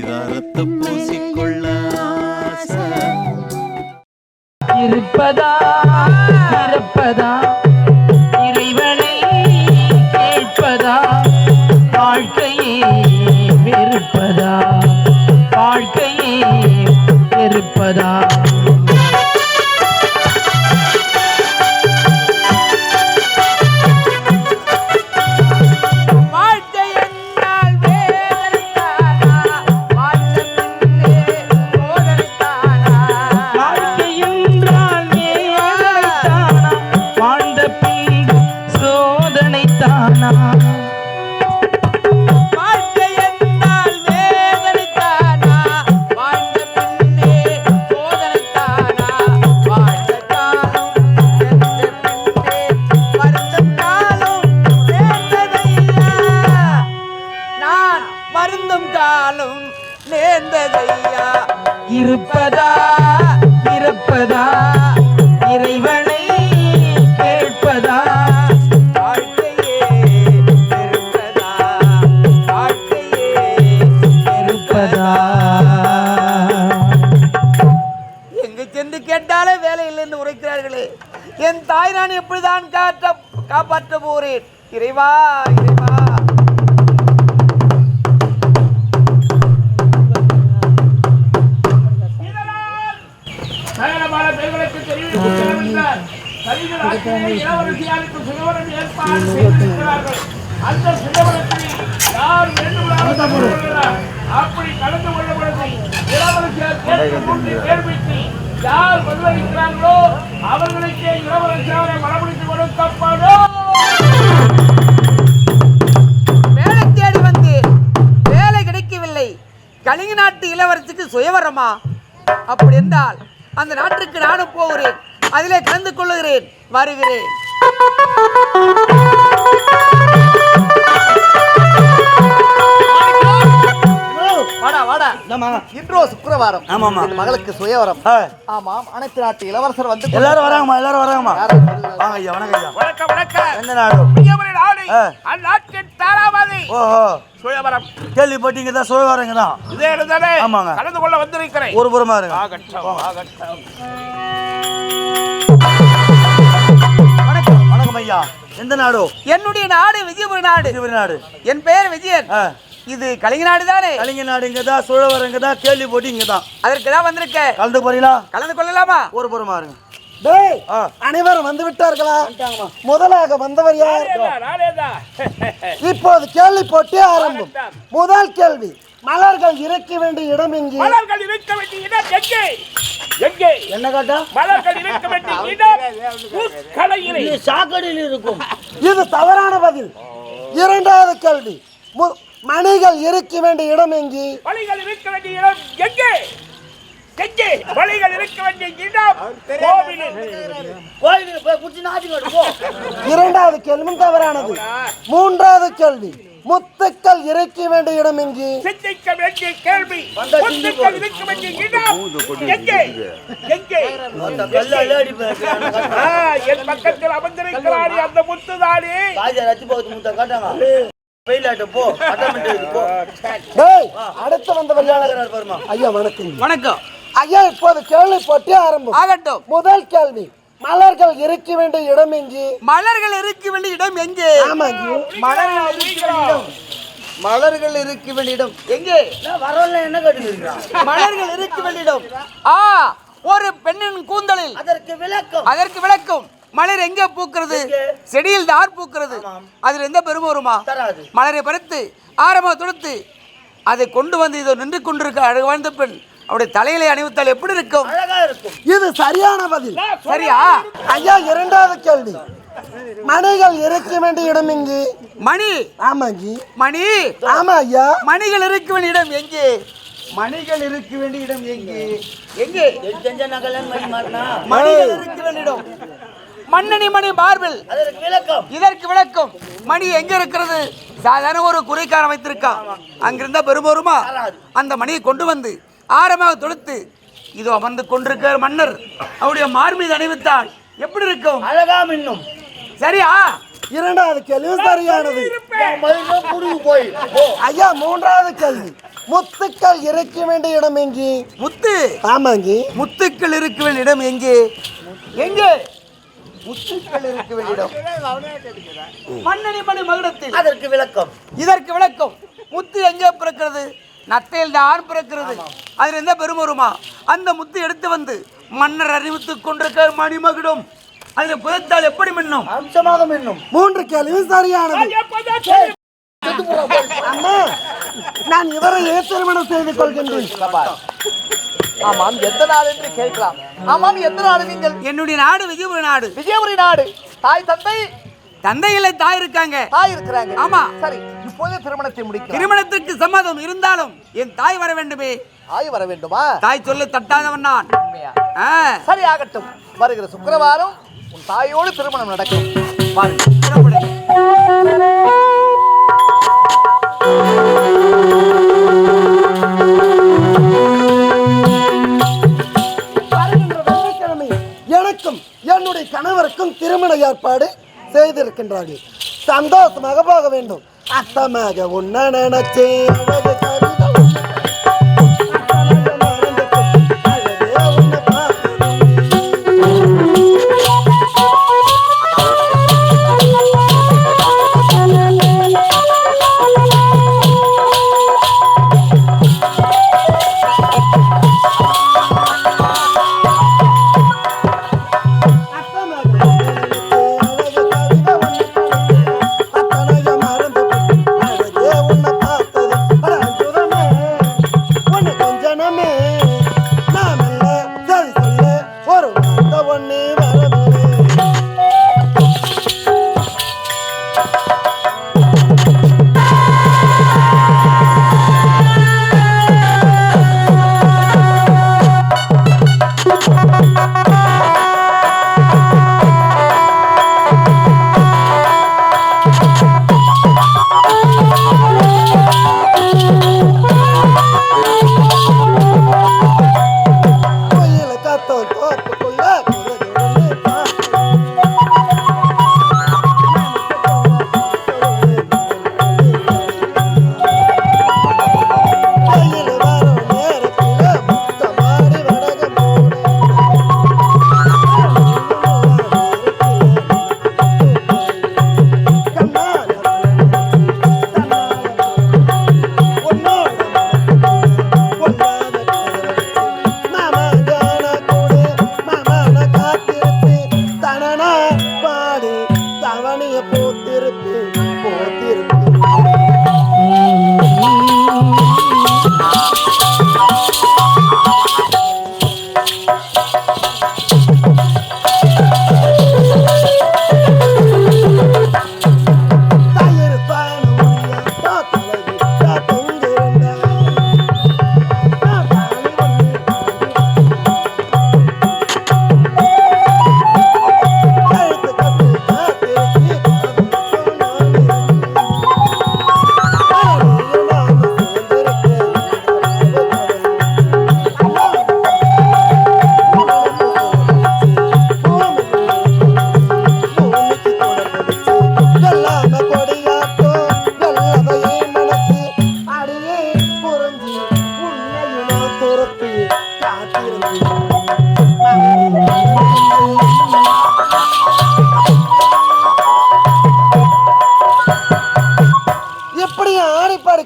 பரிதாரத்தை பூசிக்கொள்ள இருப்பதா இருப்பதா இறைவனை கேட்பதா வாழ்க்கையே வெறுப்பதா வாழ்க்கையே வெறுப்பதா இருப்பதா இருப்பதா இறைவனை கேட்பதா வாழ்க்கையே இருப்பதா வாழ்க்கையே இருப்பதா. எங்கு சென்று கேட்டாலே வேலை இல்லை என்று உரைக்கிறார்களே, என் தாய் நான் எப்படிதான் காப்பாற்ற போறேன்? இறைவா இறைவா. அப்படி கலந்து கொள்ளப்படுது யார் பதிலளிக்கிறார்களோ அவர்களுக்கே இளவரசியாரை மரபடித்து கொடுக்கப்படும். வேலை தேடி வந்து வேலை கிடைக்கவில்லை. கலிங்க நாட்டு இளவரசிக்கு சுயவரமா? அப்படி என்றால் அந்த நாட்டுக்கு நானும் போகிறேன், அதிலே கலந்து கொள்ளுகிறேன், வருகிறேன். வாடா வாடா. இன்றோ சுக்கிரவாரம். ஆமாமா. மகளுக்கு சுயவரம். ஆமாம். அனைத்து நாட்டு இளவரசர் வந்து எல்லாரும் வராங்கம்மா, எல்லாரும் வராங்கம்மா. வாங்க ஐயா, வணக்கம் ஐயா. வணக்கம் வணக்கம். எந்த நாடு? பிரியமணி நாடு. அந்நாட்டின் தாராபதி. ஓஹோ. சுயவரம். கேள்விப்பட்டீங்க தான், சுயவரங்க தான். இதே இடத்தானே? ஆமாங்க. கலந்து கொள்ள வந்திருக்கிறேன். ஒரு புறமா இருங்க. வணக்கம் வணக்கம் ஐயா. எந்த நாடு? என்னுடைய நாடு விஜயபுரி நாடு. விஜயபுரி நாடு. என் பெயர் விஜயன். இது கலிங்க நாடு தானே? கலிங்க நாடு இங்கதான், சுழவரங்க தான், கேள்விப்பட்டு இங்கதான். அதற்கு தான் வந்திருக்கேன். கலந்து போறீங்களா? கலந்து கொள்ளலாமா? ஒரு புறமா இருங்க. அனைவரும் வந்து விட்டார்களா? முதலாக வந்தவர் யார்? இப்போது கேள்வி போட்டி ஆரம்பம். முதல் கேள்வி, மலர்கள் இறக்க வேண்டிய இடம் எங்கே? மலர்கள் இருக்க வேண்டிய இடம் எங்கே? எங்கே? என்ன கேட்டா? மலர்கள் இருக்க வேண்டிய இடம் புஷ்கலையிலே. சாக்கடையில் இருக்கும். இது தவறான பதில். இரண்டாவது கேள்வி, மணிகள் இருக்க வேண்டிய இடம் எங்கே? மணிகள் இருக்க வேண்டிய இடம் எங்கே? எங்கே? மணிகள் இருக்க வேண்டிய இடம் கோவிலில். கோயிலுக்கு போய் குச்சி நாட்டிக்கு போ. இரண்டாவது கேள்வி தவறானது. மூன்றாவது கேள்வி, முத்துக்கள் இறக்க வேண்டிய இடம் எங்கே? சிந்திக்க வேண்டிய கேள்வி. முத்துக்கள் இருக்க வேண்டிய இடம் எங்கே? எங்கே? என் பக்கத்தில் அமர்ந்திருக்கிறாரே அந்த முத்துதானே. அடுத்து வந்தவர் ஐயா வணக்கம். வணக்கம் ஐயா. இப்போது கேள்வி போட்டி ஆரம்பம். ஆகட்டும். முதல் கேள்வி, மலர்கள் இருக்க வேண்டிய இடம் எங்கே? மலர்கள் இருக்க வேண்டிய இடம் எங்கே? மலர்கள் இருக்க வேண்டிய இடம் எங்கே? வரல. என்ன கேட்டு மலர்கள் இருக்க வேண்டிய இடம் ஒரு பெண்ணின் கூந்தலில். அதற்கு விளக்கம். மலர் எங்கே பூக்கிறது? செடியில் தான் பூக்கிறது. அதில் எந்த பெருமை வருமா? மலரை பறித்து ஆரம்ப தொடுத்து அதை கொண்டு வந்து இதோ நின்று கொண்டிருக்க அழகு வாழ்ந்த பெண் அவருடைய தலையிலே அணிவித்தால் எப்படி இருக்கும்? அழகா இருக்கும். இது சரியான பதில். சரியா ஐயா? இரண்டாவது கேள்வி, மணிகள் இருக்க வேண்டிய இடம் எங்கே? மணி. ஆமாங்கி. மணி. ஆமா ஐயா. மணிகள் இருக்க வேண்டிய இடம் எங்கே? மணிகள் இருக்க வேண்டிய இடம் எங்கே? எங்கே? மணிகள் இருக்க வேண்டிய இடம் மன்னனி மணி மார்பில். இதற்கு விளக்கம். மணி எங்க இருக்கிறது? சாதாரண ஒரு குறைக்காரன் வைத்திருக்கான், அங்கிருந்தா பெருமோருமா? அந்த மணியை கொண்டு வந்து ஆரமாக தொடுத்து இதோ அமர்ந்து கொண்டிருக்கிற மன்னர் அவருடைய மார்மீது அணிவித்தால் எப்படி இருக்கும்? அழகா மின்னும். சரியா? இரண்டாவது கேள்வி சரியானது. போய் ஐயா, மூன்றாவது கேள்வி. முத்துக்கள் இருக்க வேண்டிய இடம் எங்கே? முத்து. ஆமாங்க. முத்துக்கள் இருக்க வேண்டிய இடம் எங்கே? எங்கே முத்துக்கள் இருக்க வேண்டிய இடம்? மண்ணடி மணி மகுடத்தில். அதற்கு விளக்கம். இதற்கு விளக்கம். முத்து எங்கே பிறக்கிறது? நத்தையில் தான் பிறக்கிறது. அதில் எந்த பெருமருமா? அந்த முத்து எடுத்து வந்து மன்னர் அறிவித்துக் கொண்டிருக்கிற மணிமகுடம் அதில் புதைத்தால் எப்படி மின்னும்? அம்சமாக மின்னும். மூன்று கேள்வி சரியானது. அம்மா, நான் இவரையே திருமணம் செய்து கொள்கின்றேன். ஆமாம், எந்த நாடு என்று கேட்கலாம். ஆமாம், எந்த நாடு நீங்கள்? என்னுடைய நாடு விஜயபுரி நாடு. விஜயபுரி நாடு. தாய் தந்தை? தந்தை இல்லை, தாய் இருக்காங்க. தாய் இருக்கிறாங்க. ஆமா. சரி, இப்போது திருமணத்தை முடிக்க. திருமணத்திற்கு சம்மதம் இருந்தாலும் என் தாய் வர வேண்டுமே. தாய் வர வேண்டுமா? தாய் சொல்ல தட்டாதவன் நான். சரி, ஆகட்டும். வருகிற சுக்கிரவாரம் உன் தாயோடு திருமணம் நடக்கும். எனக்கும் என்னுடைய கணவருக்கும் திருமண ஏற்பாடு செய்திருக்கின்றார்கள். சந்தோஷமாக போக வேண்டும். அத்தமாக உன்ன நினைச்சேன்.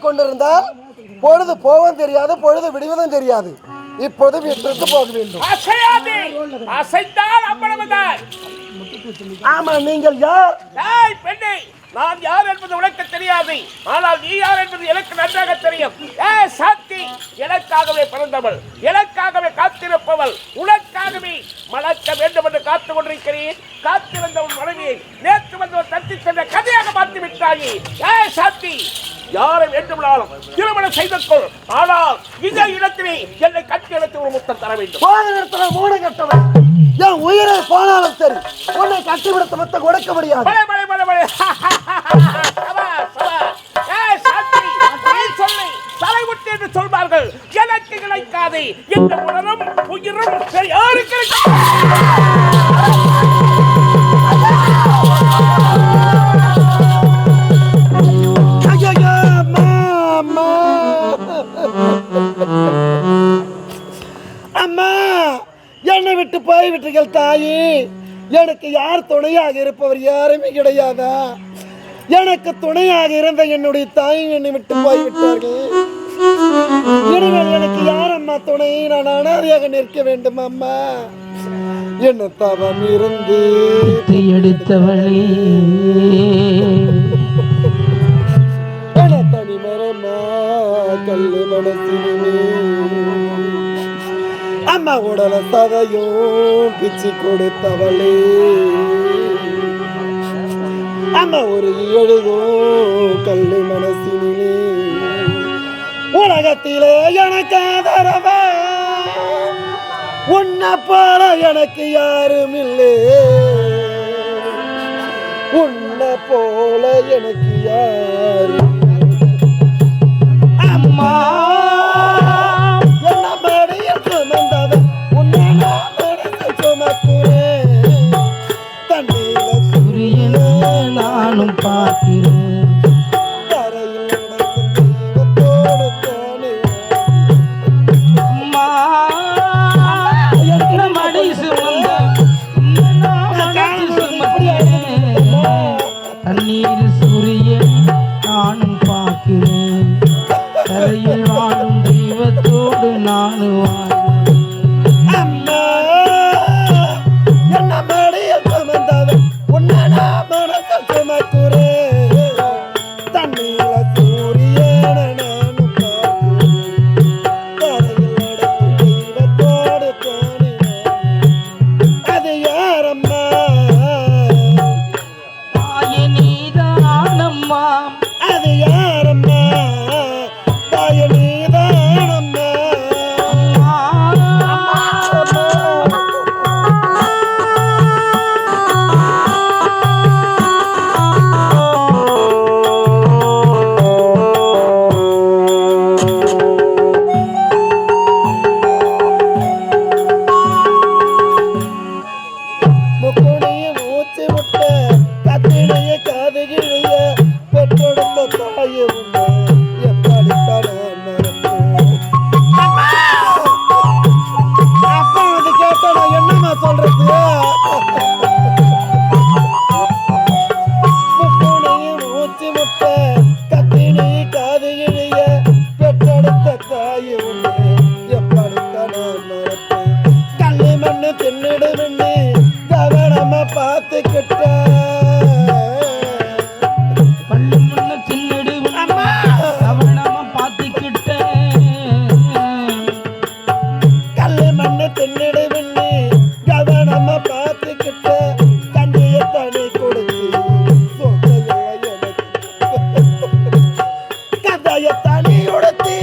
கொண்டிருந்தால் பொழுது போவதும் தெரியாது, பொழுது விடுவதும் தெரியாது. இப்போது வீட்டிற்கு போக வேண்டும். ஆமா, நீங்கள் யார்? பெண்ணே, நான் யார் என்பது உனக்கு தெரியாது, ஆனால் நீ யார் என்பது எனக்கு நன்றாக தெரியும். சாத்தி, எனக்காகவே பிறந்தவள், எனக்காகவே காத்திருப்பவள், உனக்காகவே மணக்க வேண்டும் என்று காத்துக் கொண்டிருக்கிறேன். காத்திருந்தவன் மனைவியை நேற்று வந்தவன் தட்டி சென்ற கதையாக மாற்றி விட்டாயே. சாத்தி, யாரை வேண்டுமானாலும் திருமணம் செய்து கொள், ஆனால் இந்த இடத்திலே என்னை கட்டி எடுத்து ஒரு முத்தம் தர வேண்டும். மூணு கட்டவன் என் உயிரை போனாலும் சரி, உன்னை கட்டிவிடுத்த முத்தம் கொடுக்க முடியாது. தலைமுட்டி என்று சொல்வார்கள், எனக்கு கிடைக்காது. இந்த உடலும் உயிரும் யாருக்கு? அம்மா என்னை விட்டு போய்விட்டீர்கள் தாயி. எனக்கு யார் துணையாக இருப்பவர் யாருமே கிடையாதா? எனக்கு துணையாக இருந்த என்னுடைய தாயும் என்னை விட்டு போய்விட்டார்கள். இனிமேல் எனக்கு யார் அம்மா துணை? நான் அனாதையாக நிற்க வேண்டும் அம்மா. என்ன தவம் இருந்து எடுத்தவளே என தனிமரமா கல்லு மனசிலே அம்மா உடல சதையும் பிச்சு கொடுத்தவளே. அம்மா ஒரு எழுதும் கல்லு மனசிலே உலகத்திலே எனக்கு ஆதரவா உன்னை போல எனக்கு யாரும் இல்லை. உன்னை போல எனக்கு யாரும் அம்மா என்ன மடிய சுமந்தவ உன்னை மனசு சுமக்குறேன். தண்ணீர சூரியன நானும் பார்க்கிறேன். தரையில் நடக்கும் தெய்வத்தோடு தானே அம்மா என்ன மடி சுமந்த தண்ணீர் சூரியன் நானும் பார்க்கிறேன். கரையில் வாழும் தெய்வத்தோடு நானும் வாழ்கிறேன். அம்மா என்ன மடிய சுமந்தவ உன்னை மனசு சுமக்குறேன். தண்ணீர சூரியன நானும் பார்க்கிறேன். தரையில் நடக்கும் தெய்வத்தோடு தானே அது யாரம்மா? தாயே நீதானம்மா. அது யாரம்மா? தாய நீதானம்மா. முக்குடைய மூச்சு முட்ட கத்தினைய காது கிழிய பெற்றெடுத்த தாயை உன்னை எப்படித்தான் மறப்பேன்? அப்பா வந்து கேட்டா நான் என்னம்மா சொல்றது? முக்குடைய மூச்சு முட்ட கத்தினைய காது கிழிய பெற்றெடுத்த தாயை உன்னை எப்படித்தான் மறப்பேன்? கல்லு மண்ணு தின்னிடுவின்னு கவனமா பார்த்துக்கிட்ட பள்ளி முன்ன சின்னடு கவனமா பார்த்துக்கிட்டேன். கல்லு மண்ணு தின்னிடுவின்னு கவனமா பார்த்துக்கிட்ட கண்ணிய தனி கொடுத்து சொத்தையில எனக்கு கதைய தனி உடுத்தி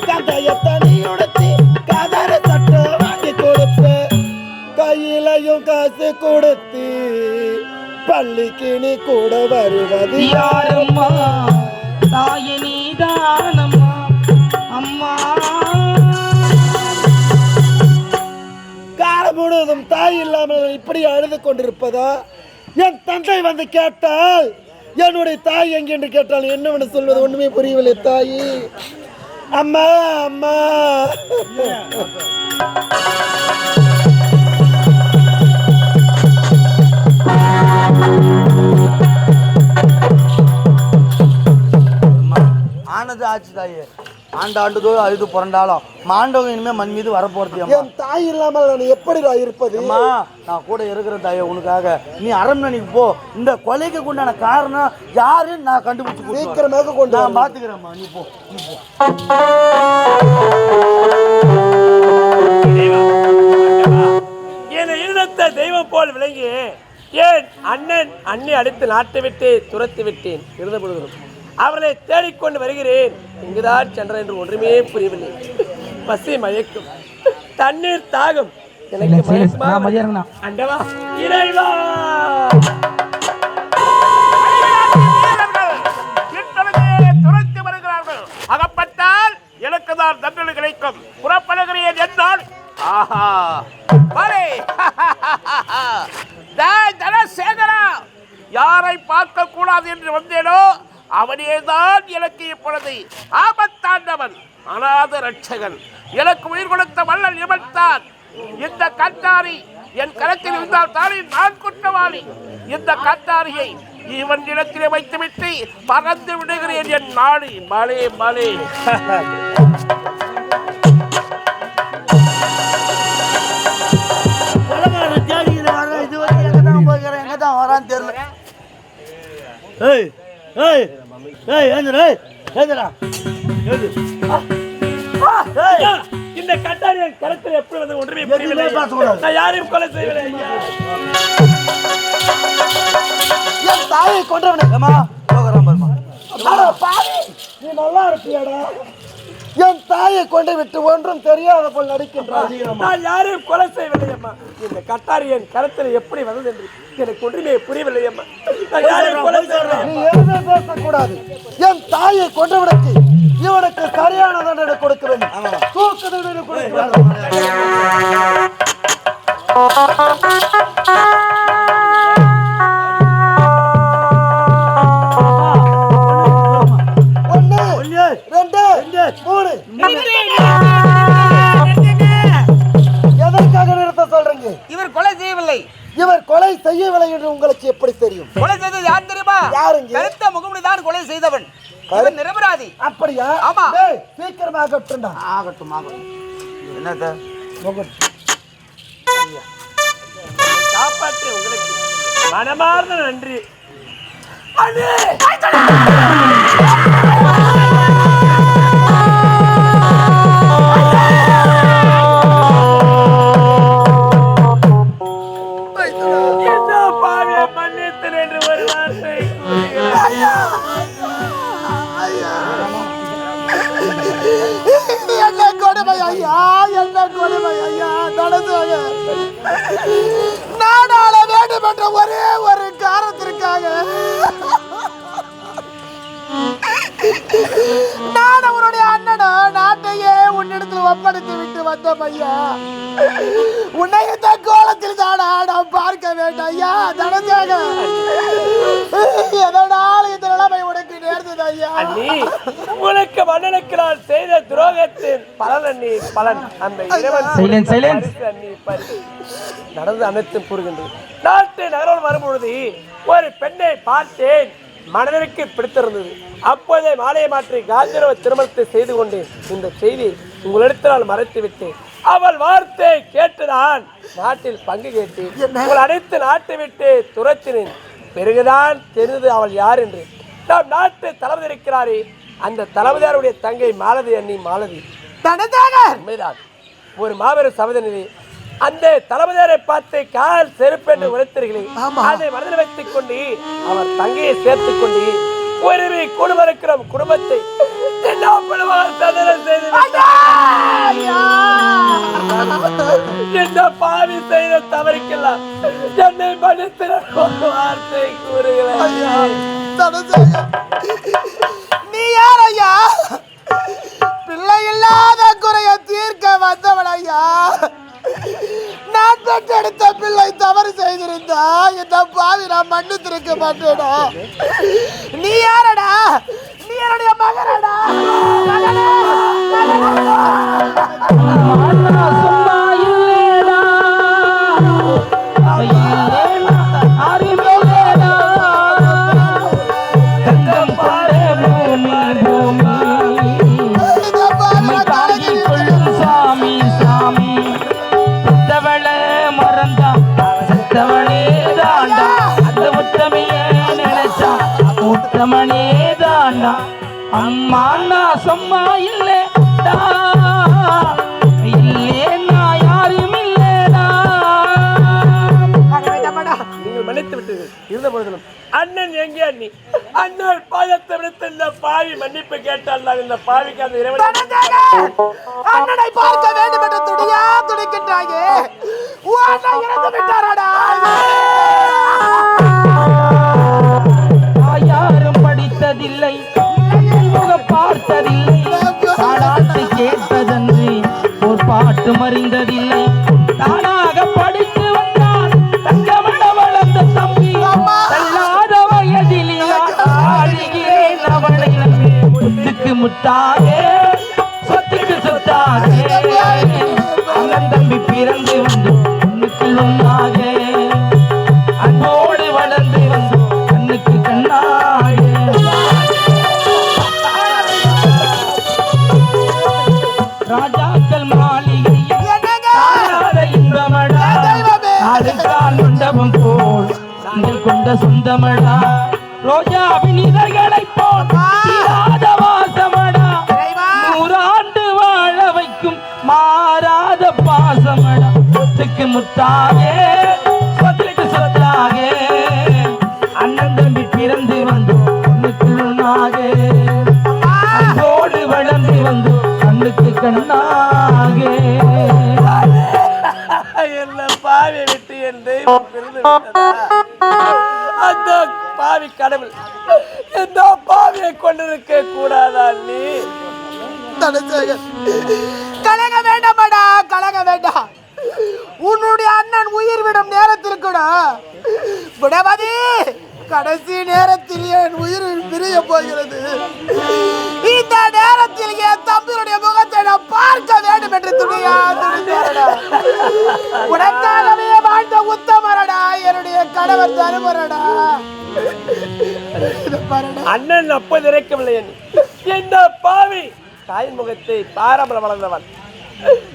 கதைய தனி உடுத்தி கதற சட்டை வாங்கி கொடுப்ப கையிலையும் காசு கொடுத்து பள்ளிக்கு நீ கூட வருவது யாரம்மா? தாயே நீதானம்மா. அம்மா காலம் முழுவதும் தாய் இல்லாமல் இப்படி அழுது கொண்டிருப்பதா? என் தந்தை வந்து கேட்டால் என்னுடைய தாய் எங்கே என்று கேட்டால் என்னவென்று சொல்வது ஒண்ணுமே புரியவில்லை தாயி. அம்மா அம்மா ஆனது ஆச்சு தாயே. ஆண்டாண்டுதோ அழுது புரண்டாலும் மாண்டவங்க இனிமே மண் மீது வரப்போறது. என் தாய் இல்லாமல் நான் எப்படி இருப்பது? அம்மா நான் கூட இருக்கிற தாயே உனக்காக. நீ அரண்மனைக்கு போ. இந்த கொலைக்கு உண்டான காரணம் யாருன்னு நான் கண்டுபிடிச்சு சீக்கிரமாக கொண்டு நான் பாத்துக்கிறேம்மா. நீ போ நீ போ. என் இல்லத்தை தெய்வம் போல் விளங்கி ஏன் அண்ணன் அண்ணி அடித்து நாட்டை விட்டு துரத்து விட்டேன். இருந்த பொழுதும் அவர்களை தேடிக்கொண்டு வருகிறேன். இங்குதான் சென்றேன் என்று ஒன்றுமே புரியவில்லை. பசி மயக்கும், தண்ணீர் தாகம் எனக்கு மயக்கமா. அண்டவா இறைவா, துரத்து வருகிறார்கள். அகப்பட்டால் எனக்கு தான் தண்டனை கிடைக்கும். புறப்படுகிறேன் என்றால் ஆஹா தனசேகரா யாரை பார்க்க கூடாது என்று வந்தேனோ அவனேதான் எனக்கு இப்பொழுது ஆபத்தாண்டவன், அநாத ரட்சகன். எனக்கு உயிர் கொடுத்த வள்ளல் இவன்தான். இந்த கட்டாரி என் கரத்தில் இருந்தால் தானே நான் குற்றவாளி. இந்த கட்டாரியை இவன் இடத்திலே வைத்துவிட்டு பறந்து விடுகிறேன் என் நாடு. மலே மலே. இந்த கட்டாரியின் கருத்தில் எப்படி வந்து ஒன்றுமே புரியவில்லை. நான் யாரையும் கொலை செய்யவில்லை. என் தாயை கொன்றவனே நீ நல்லா இருப்பியாடா? என் தாயை கொண்டு விட்டு ஒன்றும் தெரியாத போல் நடிக்கின்றான். நான் யாரையும் கொலை செய்யவில்லை அம்மா. இந்த கட்டாரியின் கருத்தில் எப்படி வந்தது என்று எனக்கு ஒன்றுமே புரியவில்லை அம்மா. நான் யாரையும் கொலை செய்யவில்லை. நீ எதுவுமே பேசக்கூடாது. என் தாயை கொன்றவனுக்கு இவனுக்கு சரியான தண்டனை கொடுக்க வேண்டும். தூக்கு தண்டனை கொடுக்க வேண்டும். எதற்காக நிறுத்த சொல்றீங்க? இவர் கொலை செய்யவில்லை. இவர் கொலை செய்யவில்லை என்று உங்களுக்கு எப்படி தெரியும்? கொலை செய்தது யார் தெரியுமா? யாருங்க? கருத்த முகமுடி தான் கொலை செய்தவன். இவன் நிரபராதி. அப்படியா? ஆமா. சீக்கிரமாக ஆகட்டும்டா. ஆகட்டும் ஆகட்டும். என்னது காப்பாற்று உங்களுக்கு மனமார்ந்த நன்றி. மன்னித்தேன் என்று ஒரு வார்த்தை என்ன கொடுமை ஐயா, என்ன கொடுமை ஐயா நடந்தாங்க. நாடாள வேண்டும் என்ற ஒரே ஒரு காரணத்திற்காக நான் அவருடைய அண்ணனா நாட்டையே உன்னிடத்தில் ஒப்படைத்து விட்டு வந்தோம் ஐயா. உன்னை இந்த கோலத்தில் தானா நாம் பார்க்க வேண்டும் ஐயா. நடந்தாங்க எதனால் இந்த நிலைமை உனக்கு நேர்ந்தது ஐயா? உங்களுக்கு மன்னனுக்கு நான் செய்த துரோகத்தின் பலன் அண்ணி பலன். அந்த இறைவன் நடந்து அனைத்தும் கூறுகின்றது. நாட்டு நகரம் வரும்பொழுது ஒரு பெண்ணை பார்த்தேன். மனதிற்கு பிடித்திருந்தது. அப்போதே மாலையை மாற்றி காந்திரவ திருமணத்தை செய்து கொண்டேன். இந்த செய்தி உங்களிடத்தில் மறைத்து விட்டேன். அவள் வார்த்தை கேட்டுதான் நாட்டில் பங்கு கேட்டு உங்கள் அனைத்து நாட்டை விட்டு துரத்தினேன். பிறகுதான் தெரிந்தது அவள் யார் என்று. நாம் நாட்டு தளபதி இருக்கிறாரே, அந்த தளபதியாருடைய தங்கை மாலதி அண்ணி. மாலதி உண்மைதான். ஒரு மாபெரும் சபதநிலை. அந்த தளபதியாரை பார்த்து கால் செருப்பு என்று உரைத்தீர்களே, அதை மனதில் வைத்துக் கொண்டு அவர் தங்கையை சேர்த்துக் கொண்டு ஒருமை குடும்பம் இருக்கிற குடும்பத்தை இந்த பாவி செய்த தவறுக்கெல்லாம் என்னை மன்னித்து வார்த்தை கூறுகிறேன். நீ யார் ஐயா? பிள்ளை இல்லாத குறைய தீர்க்க வந்தவன் ஐயா. நான் பெற்றெடுத்த பிள்ளை தவறு செய்திருந்தா இந்த பாவி நான் மன்னித்திருக்க மாட்டேடா. நீ யாரடா? நீ என்னுடைய மகனடா. அம்மா நான் சும்மா இல்லடா, இல்லேன்னா யாரும் இல்லடா. நீங்கள் மன்னித்து விட்டீர்கள். இருந்த பொழுதிலும் அண்ணன் எங்கே அண்ணி? அண்ணன் பாதத்தை விடுத்து இந்த பாவி மன்னிப்பு கேட்டால் இந்த பாவிக்கு அந்த இறைவன் அண்ணனை பார்க்க வேண்டும் என்று துடியா துடிக்கின்றாங்க. இறந்து விட்டாரடா. யாரும் படித்ததில்லை, பார்த்ததில்லை, பாடாட்டு கேட்டதன்று ஒரு பாட்டு மறிந்ததில்லை. தானாக படித்து வந்தான் தங்கமட வளர்ந்த தம்பி. தள்ளாட நீங்கள் கொண்ட சொந்தமடா ரோஜாவின் இதழ்களை போடாத வாசமடா நூறாண்டு வாழ வைக்கும் மாறாத பாசமடா சொத்துக்கு முத்தாகே சொத்துக்கு சொத்தாக அண்ணன் தம்பி பிறந்து வந்து கண்ணுக்குள்ளாக அன்போடு வளர்ந்து வந்து கண்ணுக்கு கண்ணாக என்ன பாவி விட்டு என் தெய்வம் பிரிந்து விட்டதா? அந்த பாவி கடவுள் இந்த பாவியை கொண்டிருக்க கூடாதா நீ? கலங்க வேண்டாமடா, கலங்க வேண்டாம். உன்னுடைய அண்ணன் உயிர் விடும் நேரத்தில் கூட குணவதி கடைசி நேரத்தில் என் உயிர் பிரிய போகிறது. இந்த நேரத்தில் என் தம்பியுடைய முகத்தை நான் பார்க்க வேண்டும் என்று உனக்காகவே வாழ்ந்த உத்தமரடா என்னுடைய கணவர் தருமரடா. அண்ணன் அப்போது இறக்கவில்லை. இந்த பாவி தாயின் முகத்தை பாராமல் வளர்ந்தவன்.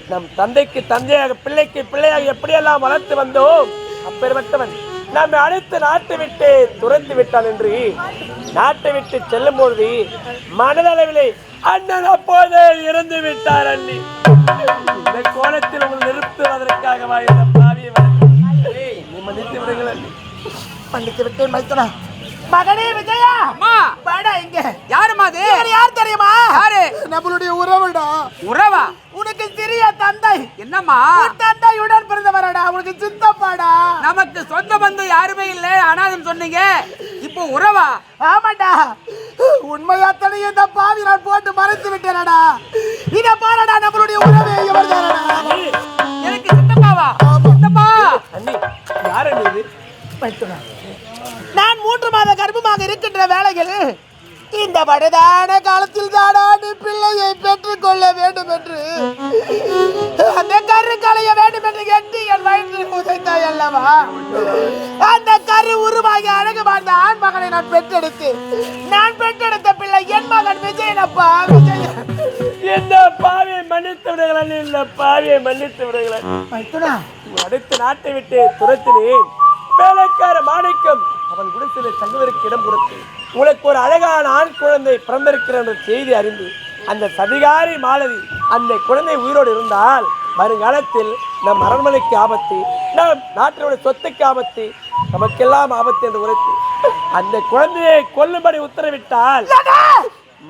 நம் தந்தைக்கு தந்தையாக பிள்ளைக்கு பிள்ளையாக எப்படியெல்லாம் வளர்த்து வந்தோம் அப்பேற்பட்டவன் நம்மை அழைத்து நாட்டை விட்டு துரத்து விட்டான் என்று நாட்டை விட்டு செல்லும் பொழுது மனதளவிலே அண்ணன் அப்போதே இறந்து விட்டார். அண்ணி இந்த கோலத்தில் உங்கள் நிறுத்துவதற்காக இந்த பாவியை மன்னித்து விடுங்கள் அண்ணி. மன்னித்து விட்டேன் மைத்தனா. மகனே விஜயா, அம்மா வாடா இங்க. யாருமா அது? யார் தெரியுமா? யாரு? நம்மளுடைய உறவுடா. உறவா? உனக்கு சிறிய தந்தை. என்னம்மா? தந்தையுடன் பிறந்தவரடா, உனக்கு சித்தப்பாடா. நமக்கு சொந்த பந்தம் யாருமே இல்லை, அனாதம் சொன்னீங்க, இப்போ உறவா? ஆமாடா, உண்மையாத்தனை இந்த பாவி நான் போட்டு மறைத்து விட்டேனடா. இத பாருடா, நம்மளுடைய உறவே இவர்தானடா. எனக்கு சித்தப்பாவா? சித்தப்பா அண்ணி யார் அண்ணி இது? மைத்தனா, நான் 3 மாத கர்ப்பமாக இருக்கின்ற வேளையில் இந்த வயதான காலத்தில் தாடா நீ பிள்ளையை பெற்றுக்கொள்ள வேண்டும் என்று அந்த கரு களைய வேண்டும் என்று எண்ணி என் வயிற்றில் உதைத்தாய் அல்லவா? அந்த கரு உருவாகி அழகு வாழ்ந்த ஆண் மகனை நான் பெற்றெடுத்து நான் பெற்றெடுத்த பிள்ளை என் மகன் விஜயனப்பா. விஜயன் இந்த பாவியை மன்னித்து விடுகிறேன். இந்த பாவியை மன்னித்து விடுகிறேன். அடுத்த நாட்டை விட்டு துரத்தினேன். வேலைக்கார மாணிக்கம் அவன் குடிசையில தங்குவதற்கு இடம் கொடுத்து உங்களுக்கு ஒரு அழகான ஆண் குழந்தை பிறந்திருக்கிற என்ற செய்தி அறிந்து அந்த சதிகாரி மாலதி அந்த குழந்தை உயிரோடு இருந்தால் வருங்காலத்தில் நம் அரண்மனைக்கு ஆபத்து, நம் நாட்டினுடைய சொத்துக்கு ஆபத்து, நமக்கெல்லாம் ஆபத்து என்று உரைத்து அந்த குழந்தையை கொல்லும்படி உத்தரவிட்டால்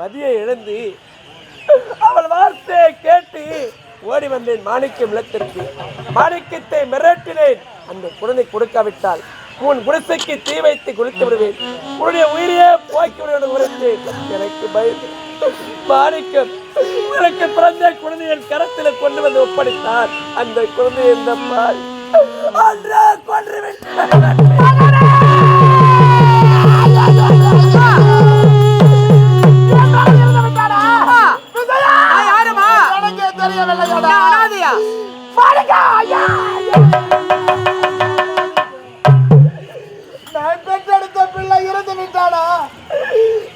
மதியை எழுந்து அவள் வார்த்தையை கேட்டு ஓடி வந்தேன் மாணிக்கம் இல்லத்திற்கு. மாணிக்கத்தை மிரட்டினேன். அந்த குழந்தை கொடுக்காவிட்டால் உன் குடிசைக்கு தீ வைத்து குளித்து விடுவேன், உன்னுடைய உயிரையே போக்கி விடுவேன் உரைத்தேன். எனக்கு பயந்து மாணிக்கம் எனக்கு பிறந்த குழந்தையின் கரத்தில் கொண்டு வந்து ஒப்படைத்தார். அந்த குழந்தை இந்த பால் கொன்று விட்டார். நான் பெற்றெடுத்த பிள்ளை இறந்து விட்டானா?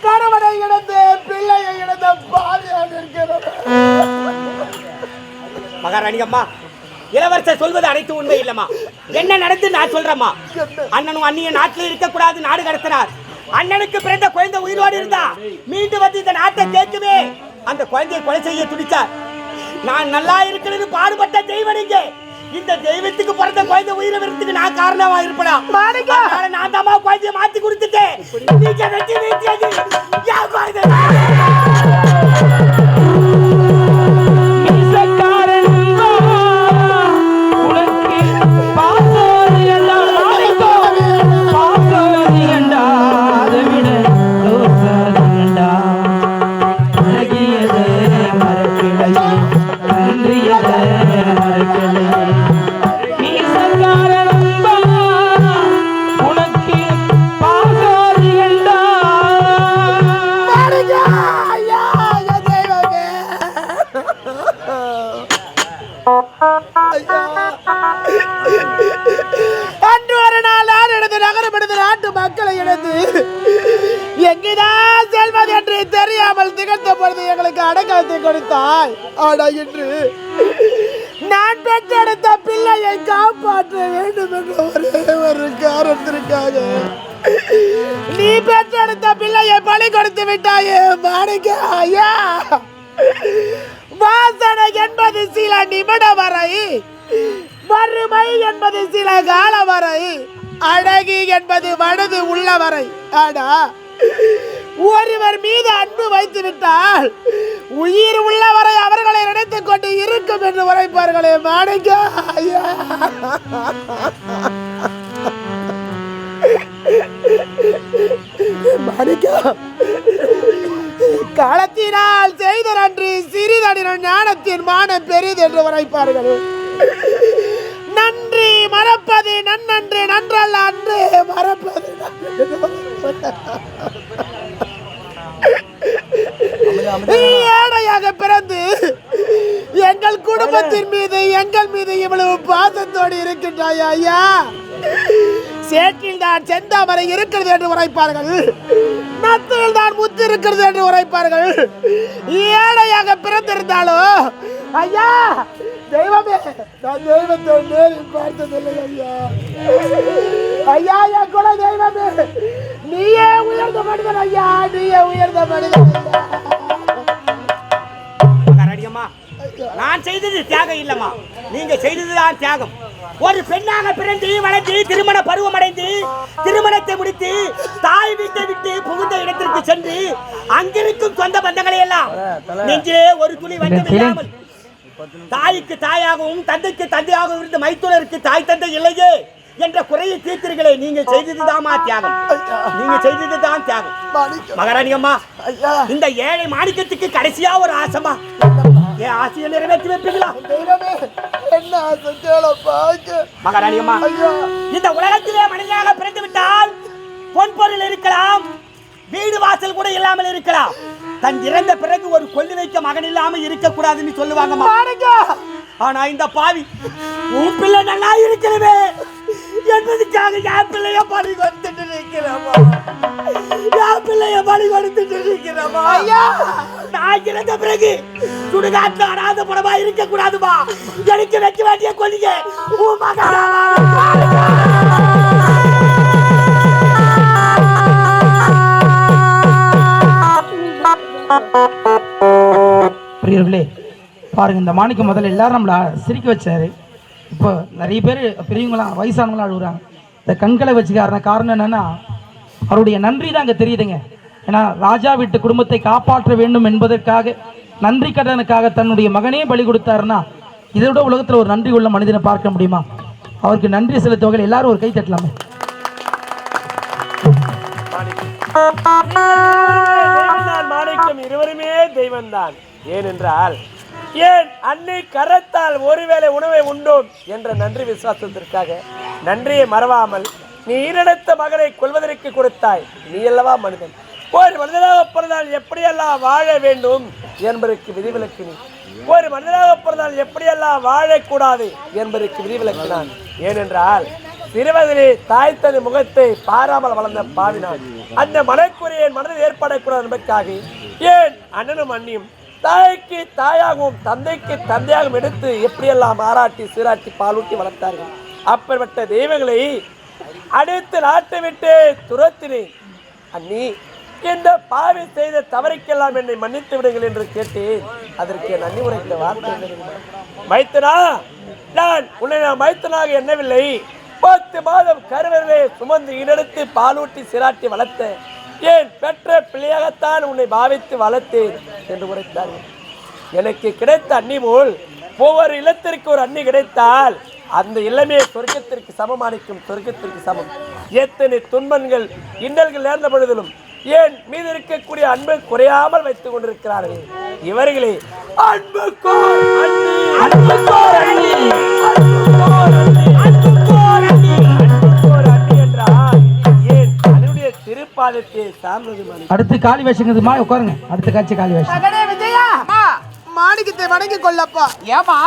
கணவனை இழந்து பிள்ளையை இழந்த பாதியாக இருக்கிறது. மகாராணி அம்மா, இளவரசர் சொல்வது அனைத்து உண்மை இல்லம்மா. என்ன நடந்து நான் சொல்றேம்மா. அண்ணனும் அண்ணிய நாட்டில் இருக்கக்கூடாது, நாடு கடத்தினார். அண்ணனுக்கு பிறந்த குழந்தை உயிரோடு இருந்தா மீண்டும் வந்து இந்த நாட்டை கேட்குமே, அந்த குழந்தையை கொலை செய்ய துடிச்சார். நான் நல்லா இருக்கிறது பாடுபட்ட தெய்வம் நீங்க. இந்த தெய்வத்துக்கு பிறந்த குழந்தை உயிரை விருத்துக்கு நான் காரணமா இருப்படா. நான் தாமா குழந்தைய மாத்தி கொடுத்துட்டேன். நீங்க வெட்டி வீட்டியது யார் குழந்தை? அன்று ஒரு நாள் நான் எனது நகரம் எனது நாட்டு மக்களை இழந்து எங்குதான் செல்வது என்று தெரியாமல் திகழ்த்த பொழுது எங்களுக்கு அடைக்கலத்தை கொடுத்தாய். ஆனா இன்று நான் பெற்றெடுத்த பிள்ளையை காப்பாற்ற வேண்டும் என்ற ஒரே ஒரு காரணத்திற்காக நீ பெற்றெடுத்த பிள்ளையை பலி கொடுத்து விட்டாயே மாணிக்க ஐயா. வாசனை என்பது சில நிமிடம் வரை, வறுமை என்பது சில கால வரை, அழகி என்பது மனது உள்ள வரை. ஆனா ஒருவர் மீது அன்பு வைத்து விட்டால் உயிர் உள்ளவரை அவர்களை நினைத்துக் கொண்டு இருக்கும் என்று உரைப்பார்களே மாணிக்க ஐயா. மாணிக்க, காலத்தினால் செய்த நன்றி சிறிதனின் ஞானத்தின் மானம் பெரிது என்று உரைப்பார்கள். நன்றி மறப்பது நன்னன்று, நன்றல்ல அன்று மறப்பது. ஏழையாக பிறந்து எங்கள் குடும்பத்தின் மீது எங்கள் மீது இவ்வளவு பாசத்தோடு இருக்கின்றாயா ஐயா. சேற்றில் தான் செந்தாமரை இருக்கிறது என்று உரைப்பார்கள், நத்தில் தான் முத்து இருக்கிறது என்று உரைப்பார்கள். ஏழையாக பிறந்திருந்தாலும் ஐயா தெய்வமே, நான் தெய்வத்தை நேரில் பார்த்ததில்லை ஐயா. ஐயா என் குல தெய்வமே, நீயே உயர்ந்த மனிதன் ஐயா, நீயே உயர்ந்த மனிதன். நான் செய்தது தியாகம் இல்லம்மா, நீங்க செய்ததுதான் தியாகம். ஒரு பெண்ணாக பிறந்து வளர்ந்து திருமண பருவம் அடைந்து திருமணத்தை முடித்து தாய் வீட்டை விட்டு புகுந்த இடத்திற்கு சென்று அங்கிருக்கும் சொந்த பந்தங்களை எல்லாம் நெஞ்சிலே ஒரு துளி வஞ்சம் இல்லாமல் தாய்க்கு தாயாகவும் தந்தைக்கு தந்தையாகவும் இருந்து மைத்துனருக்கு தாய் தந்தை இல்லையே என்ற குறையை தீர்த்தீர்களே, நீங்க செய்ததுதாமா தியாகம், நீங்க செய்ததுதான் தியாகம். மகாராணி அம்மா, இந்த ஏழை மாணிக்கத்துக்கு கடைசியா ஒரு ஆசைமா, என் ஆசையை நிறைவேற்றி வைப்பீங்களா? மகாராணி அம்மா, இந்த உலகத்திலே மனிதனாக பிறந்து விட்டால் பொன் பொருள் இருக்கலாம், வீடு வாசல் கூட இல்லாமல் இருக்கலாம், தன் இறந்த பிறகு ஒரு கொல்லி வைக்க மகன் இல்லாமல் இருக்க கூடாதுன்னு சொல்லுவாங்க. ஆனா இந்த பாவி உன் பிள்ளை நல்லா இருக்கிறவே என்பதுக்காக என் பிள்ளைய பலி கொடுத்துட்டு இருக்கிறோமா, என் பிள்ளைய பலி கொடுத்துட்டு இருக்கிறோமா. நான் இறந்த பிறகு சுடுகாட்டு அனாத படமா இருக்க கூடாதுமா, எனக்கு வைக்க வேண்டிய கொள்ளிங்க உன் மகனா. பிரியர்களே பாருங்க, இந்த மாணிக்க முதல்ல எல்லாரும் நம்மள சிரிக்க வச்சாரு. இப்போ நிறைய பேர் பெரியவங்களாம் வயசானவங்களாம் அழுகுறாங்க. இந்த கண்களை வச்சுக்காரன காரணம் என்னன்னா அவருடைய நன்றி தான் அங்கே தெரியுதுங்க. ஏன்னா ராஜா வீட்டு குடும்பத்தை காப்பாற்ற வேண்டும் என்பதற்காக நன்றி கடனுக்காக தன்னுடைய மகனே பலி கொடுத்தாருன்னா இதை விட உலகத்தில் ஒரு நன்றி உள்ள மனிதனை பார்க்க முடியுமா? அவருக்கு நன்றி செலுத்துவர்கள் எல்லாரும் ஒரு கை தட்டலாமே. மாணிக்கம் இருவருமே தெய்வம் தான். ஏனென்றால் ஏன் அன்னை கரத்தால் ஒருவேளை உணவை உண்டோம் என்ற நன்றி விசுவாசத்திற்காக நன்றியை மறவாமல் நீ ஈரெடுத்த மகனை கொள்வதற்கு கொடுத்தாய். நீ அல்லவா மனிதன். ஒரு மனிதனாக பிறந்தால் எப்படியெல்லாம் வாழ வேண்டும் என்பதற்கு விதிவிலக்கு நீ. ஒரு மனிதனாக பிறந்தால் எப்படியெல்லாம் வாழக்கூடாது என்பதற்கு விதிவிலக்கு நான். ஏனென்றால் சிறுவதிலே தாய் தன் முகத்தை பாராமல் வளர்ந்த பாவினான். அந்த மனக்குறையை மனதில் ஏற்படக்கூடாது என்பதற்காக ஏன் அண்ணனும் அண்ணியும் தாய்க்கு தாயாகவும் தந்தைக்கு தந்தையாகவும் எடுத்து எப்படியெல்லாம் ஆராட்டி சீராட்டி பாலூட்டி வளர்த்தார்கள். அப்படிப்பட்ட தெய்வங்களை அடுத்து நாட்டை விட்டு துரத்தினேன். அண்ணி, இந்த பாவி செய்த தவறுக்கெல்லாம் என்னை மன்னித்து விடுங்கள் என்று கேட்டேன். அதற்கு என் அண்ணி உரைத்த வார்த்தை மைத்தனா, நான் உன்னை மைத்தனாக எண்ணவில்லை. 10 மாதம் கருவறையை சுமந்து ஈடெடுத்து பாலூட்டி சிராட்டி வளர்த்த ஏன் பெற்ற பிள்ளையாகத்தான் உன்னை பாவித்து வளர்த்தேன் என்று உரைத்தார்கள். எனக்கு கிடைத்த அண்ணி போல் ஒவ்வொரு இல்லத்திற்கு ஒரு அண்ணி கிடைத்தால் அந்த இல்லமே சொர்க்கத்திற்கு சமமானிக்கும். சொர்க்கத்திற்கு சமம். எத்தனை துன்பங்கள் இன்னல்கள் நேர்ந்த பொழுதிலும் ஏன் மீது இருக்கக்கூடிய அன்பை குறையாமல் வைத்துக் கொண்டிருக்கிறார்கள். இவர்களே அன்புக்கோர் அண்ணி, அன்புக்கோர் அண்ணி, அன்புக்கோர் அண்ணி, அன்புக்கோர் அண்ணி, அன்புக்கோர் அண்ணி என்றால் ஏன் அதனுடைய திருப்பாதத்தை சார்ந்தது. அடுத்து காளி வேஷங்கிறதுமா உட்காருங்க. அடுத்த காட்சி காளி வேஷம். மகனே விஜயா, மாணிக்கத்தை வணங்கி கொள்ளப்பா. ஏமா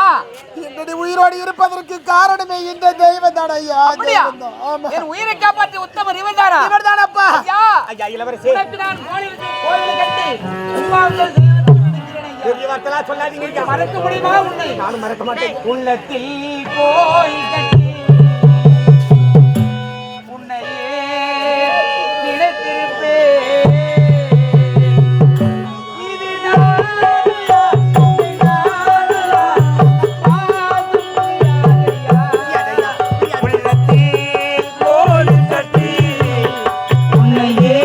என்னுடைய உயிரோடு இருப்பதற்கு காரணமே இந்த தெய்வம் தான் ஐயா. என் உயிரை காப்பாற்றி உத்தமர் இவர்தானா? இவர்தானப்பா. ஐயா இளவரசி, நான் கோயிலுக்கு கட்டி வார்த்தைலாம் சொல்லாதீங்க. மறக்க முடியுமா உன்னை? நானும் மறக்க மாட்டேன். உள்ளத்தில் கோயில் கட்டி உன்னையே நினைத்திருப்பேன். இது உள்ளத்தில் கோயில் கட்டி உன்னையே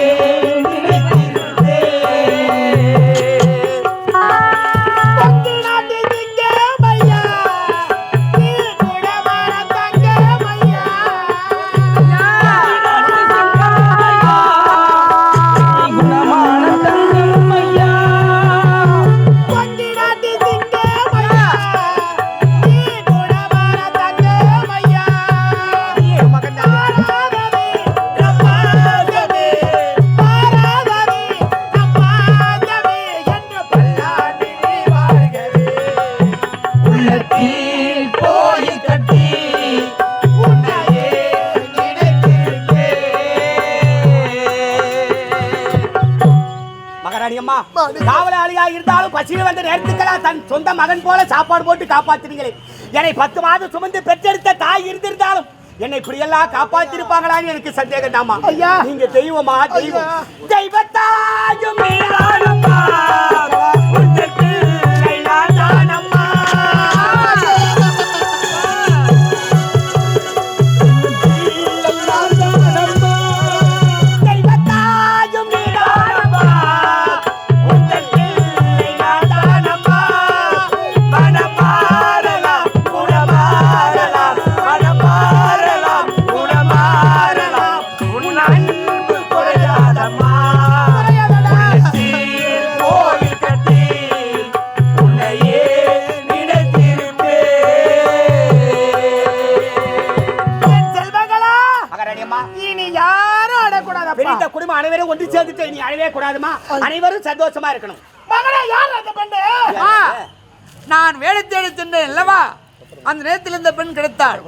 காவலாளியா இருந்தாலும் பசியில் வந்த நேரத்துக்கெல்லாம் தன் சொந்த மகன் போல சாப்பாடு போட்டு காப்பாத்துறீங்களே. என்னை 10 மாதம் சுமந்து பெற்றெடுத்த தாய் இருந்திருந்தாலும் என்னை இப்படியெல்லாம் காப்பாத்திருப்பாங்களான்னு எனக்கு சந்தேகம் தாமா. ஐயா நீங்க தெய்வமா? தெய்வம் தெய்வத்தாயும் மீறானம்மா. குடும்பம் அனைவரும் ஒன்று சேர்ந்துட்டு நீ அழவே கூடாதுமா. அனைவரும் சந்தோஷமா இருக்கணும். மகனே யார் அந்த பெண்ணு? நான் வேலை தேடி சென்றேன் அல்லவா, அந்த நேரத்தில் இந்த பெண் கிடைத்தாள்.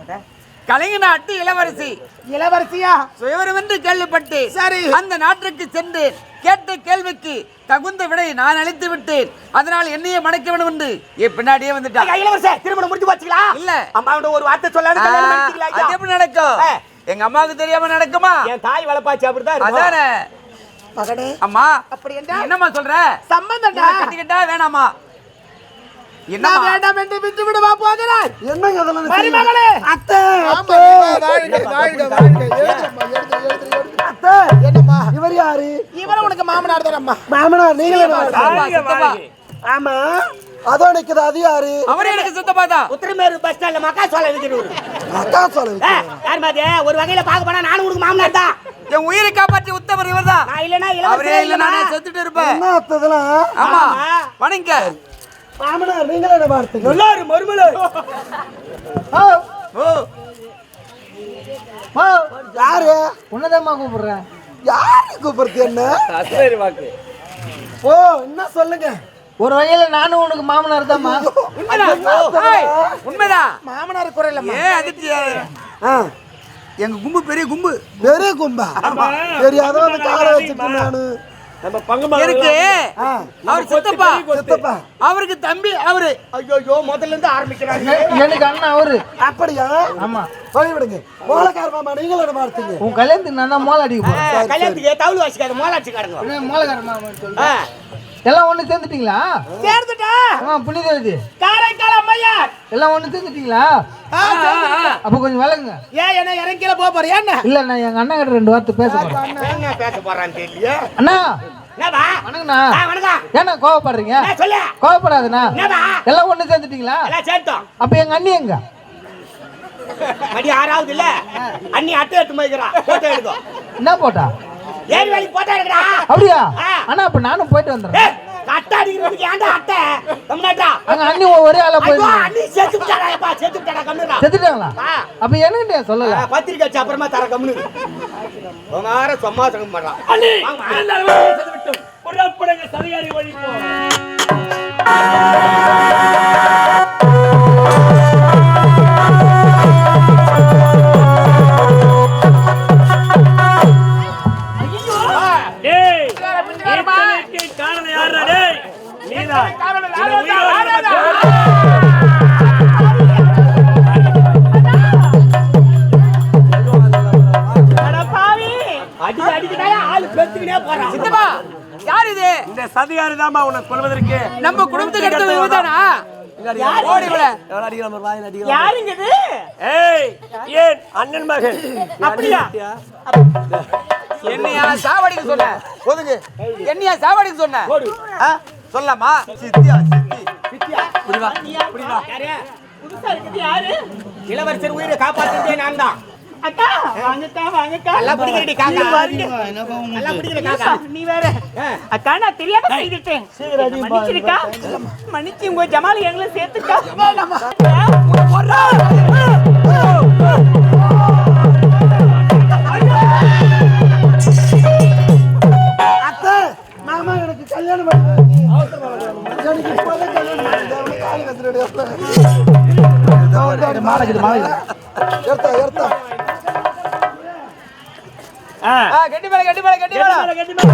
கலைஞ நாட்டு இளவரசி. இளவரசியா? சுயவரம் என்று கேள்விப்பட்டு சரி அந்த நாட்டுக்கு சென்று கேட்ட கேள்விக்கு தகுந்த விடை நான் அளித்து விட்டேன். அதனால் என்னையே மடக்க வேண்டும் என்று என் பின்னாடியே வந்துட்டான். இளவரசி திருமணம் முடிஞ்சு போச்சுங்களா? இல்ல. அம்மாவோட ஒரு வார்த்தை சொல்லாது அது எப்படி நடக்கும்? எங்க அம்மாவுக்கு தெரியாம நடக்குமா? என் தாய் வளப்பாச்சு அப்படிதான். அதானே மகனே. அம்மா அப்படி என்றால் என்னம்மா சொல்ற? சம்பந்தம்டா. கட்டிக்கிட்டா வேணாமா? என்ன வேண்டாம் என்று விட்டு விடுவா போகிறாய்? என்னங்க அதெல்லாம் மருமகளே. அத்தை அத்தை வாழ்க வாழ்க வாழ்க. அத்தை என்னம்மா? இவர் யாரு? இவர உனக்கு மாமனார் தான் அம்மா. மாமனார் நீங்களே சித்தப்பா. ஆமா அதோ நிக்குது அது யாரு? அவரே எனக்கு சித்தப்பா தான். உத்திரமேரு பஸ் ஸ்டாண்ட்ல மக்கா சோலை விக்கிறவர். அக்கா சொல்லுங்க. யார் மாதிரி ஒரு வகையில பார்க்க போனா நானும் உனக்கு மாமனார் தான். என் உயிரை காப்பாற்றி உத்தவர் இவர்தான். நான் இல்லனா அவரே இளவரசி இல்ல நானே செத்துட்டு இருப்பேன். என்ன அத்ததெல்லாம்? ஆமா வணங்க. மாமனார் நீங்களே என்ன வார்த்தைங்க? எல்லாரும் மருமலை. ஓ ஓ யாரு? உன்னதம்மா கூப்பிடுறேன். யாரு கூப்பிடுறது என்ன? அஸ்தரி வாக்கு. ஓ என்ன சொல்லுங்க. ஒரு வகையில நானும் உனக்கு மாமனார் தான்மா. உண்மைதான். மாமனார் குறையில ஏன் அதிர்ச்சி? எங்க கும்பு பெரிய கும்பு. பெரிய கும்பா? தெரியாத வந்து காலை வச்சுட்டு நானு நம்ம பங்குமா இருக்கு. அவர் சித்தப்பா. சித்தப்பா அவருக்கு தம்பி அவரு. ஐயோ முதல்ல இருந்து ஆரம்பிக்கிறாங்க. எனக்கு அண்ணன் அவரு. அப்படியா? ஆமா சொல்லி விடுங்க. மோளக்கார மாமா நீங்களே என்ன வார்த்தைங்க? உன் கல்யாணத்துக்கு நான் தான் மோள அடிக்க போறேன். கல்யாணத்துக்கு தவுள் வாசிக்காத மோளாச்சிக்காரங்க. மோளக்கார மாமா சொல்லு. எல்லாம் ஒண்ணு சேர்ந்துட்டீங்களா? சேர்ந்துட்டா? புனிதவதி காரைக்கால் அம்மையார் எல்லாம் ஒண்ணு சேர்ந்துட்டீங்களா? அப்ப கொஞ்சம் விளங்குங்க. ஏன் என்ன இறங்கில போறியா என்ன? இல்ல நான் எங்க அண்ணா கிட்ட 2 வார்த்தை பேச போறேன். என்ன பேச போறான்னு தெரியல. அண்ணா என்னடா? வணக்கண்ணா. வணக்கம். ஏன்னா கோவப்படுறீங்க? சொல்லு. கோவப்படாதண்ணா. என்னடா? எல்லாம் ஒண்ணு சேர்ந்துட்டீங்களா? எல்லாம் சேர்த்தோம். அப்ப எங்க அண்ணி எங்க? மணி 6 இல்ல. அண்ணி அட்டை எடுத்து போய்க்கிறா. போட்டோ எடுக்கோ. என்ன போட்டா? ஏறி வேலைக்கு போட்டோ எடுக்கடா. அப்படியா? அண்ணா அப்ப நானும் போயிட்டு வந்துறேன். அட்டை அடிக்கிறதுக்கு ஏன்டா அட்டை? கம்னாட்டா. அங்க அண்ணி ஒரே ஆளா போய். ஐயோ அண்ணி செத்து விட்டாடாப்பா. செத்து விட்டாடா கம்னுடா. செத்துட்டாங்களா? அப்ப என்னன்னு சொல்லல. பத்திரிக்கை வச்சு அப்புறமா தர கம்னு. உமார சும்மா தங்க மாட்டான். அண்ணி எல்லாரும் செத்து விட்டோம். புறப்படுங்க சரியாரி வழி போ. டேய் இத்தனைக்கு காரணம் யாரா? டேய் நீதான். அடிக்கடியா ஆளு பெருத்துக்கிட்டே போறான். சித்தப்பா யார் இது? இந்த சதியாரு தான்மா உனக்கு சொல்வதற்கு. நம்ம குடும்பத்துக்கு எடுத்தது இவதானா? ஓடி விட. யாருங்க இது? ஏய் ஏன் அண்ணன் மகன் அப்படியா? என்னையா சாவடிக்கு சொன்ன? ஒதுங்கு. என்னையா சாவடிக்கு சொன்ன? சொல்லலாமா? யாரு? புதுசா இருக்குது யாரு? இளவரசர் உயிரை காப்பாத்துறதே நான் தான். அக்கா வாங்கக்கா வாங்கக்கா. நல்லா பிடிக்கிறடி காக்கா. நல்லா பிடிக்கிற காக்கா. நீ வேற. அக்கா நான் தெரியாம செய்துட்டேன். மன்னிச்சிருக்கா. மன்னிச்சு உங்க ஜமால் எங்களை சேர்த்துக்கா. அத்தை மாமா எனக்கு கல்யாணம் பண்ணு. எனக்கு இப்போதான் கல்யாணம் பண்ணு. காலி கத்துறடி அத்தை. மாடக்குது மாடக்குது. ஏர்த்தா கட்டி மேல கட்டி மேல கட்டி மேல.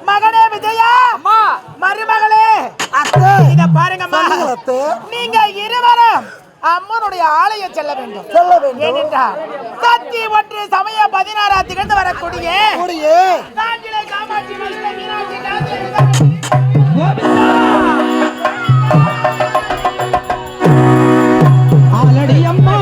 மகனே விஜயா, அம்மா மருமகளே, அத்தை இத பாருங்கம்மா. அத்தை நீங்க இருவரும் அம்மனுடைய ஆலயம் செல்ல வேண்டும். சொல்ல வேண்டும். ஏனென்றால் சக்தி ஒன்று சமய 16 திகழ்ந்து வரக்கூடிய கூடியே காஞ்சிலை காமாட்சி மதுரை மீனாட்சி காஞ்சி ஆலடி அம்மா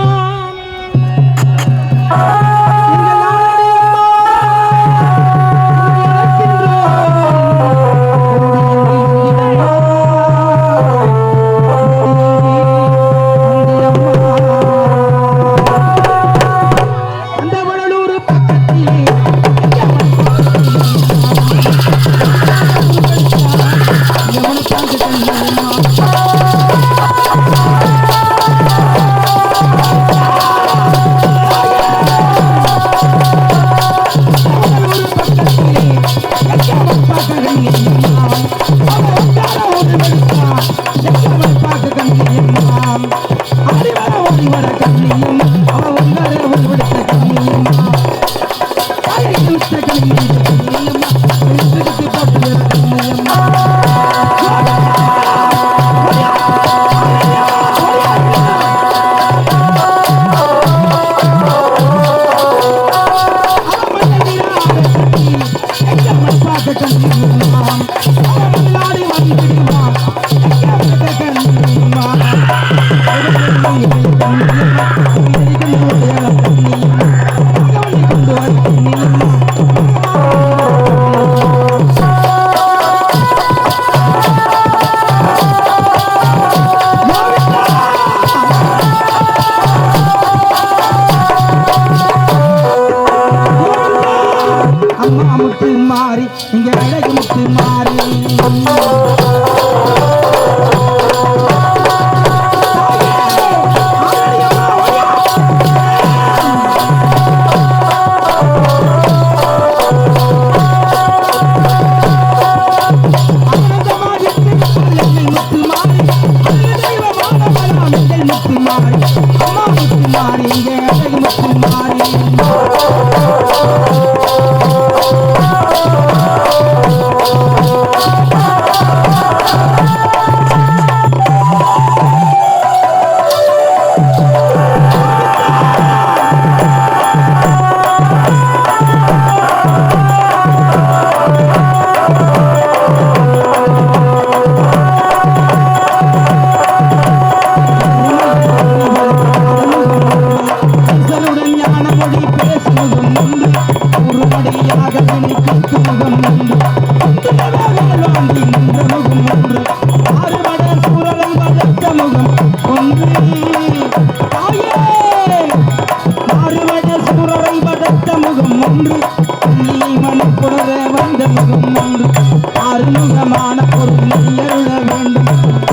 அருமுகமான பொருள் நீ அருள வேண்டும்.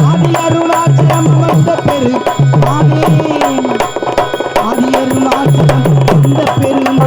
ஆதி அருணாச்சலம் வந்த பெரு ஆதி அருணாச்சலம் வந்த பெரும்